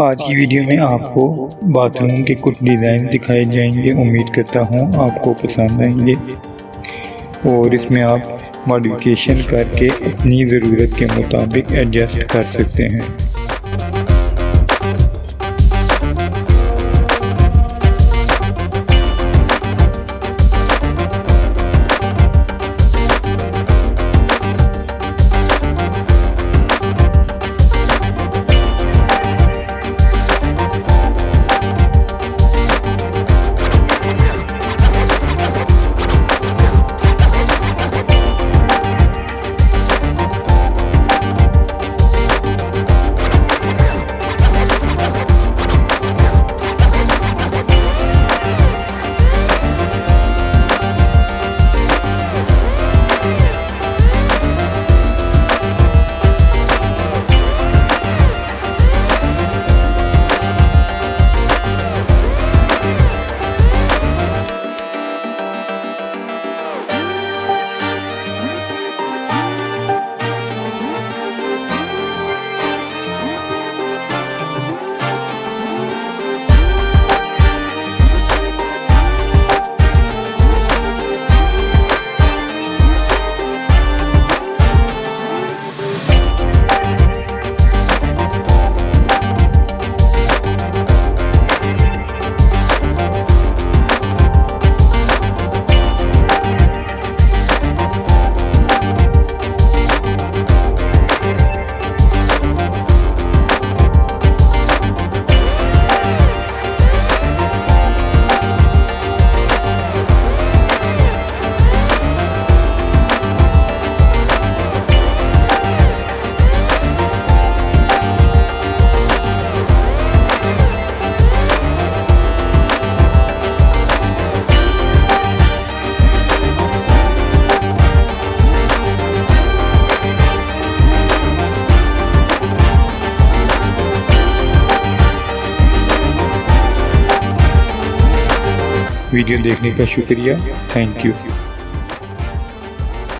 आज की वीडियो में आपको बाथरूम के कुछ डिज़ाइन दिखाए जाएंगे। उम्मीद करता हूँ आपको पसंद आएंगे और इसमें आप मॉडिफिकेशन करके अपनी ज़रूरत के मुताबिक एडजस्ट कर सकते हैं। वीडियो देखने का शुक्रिया। Thank you.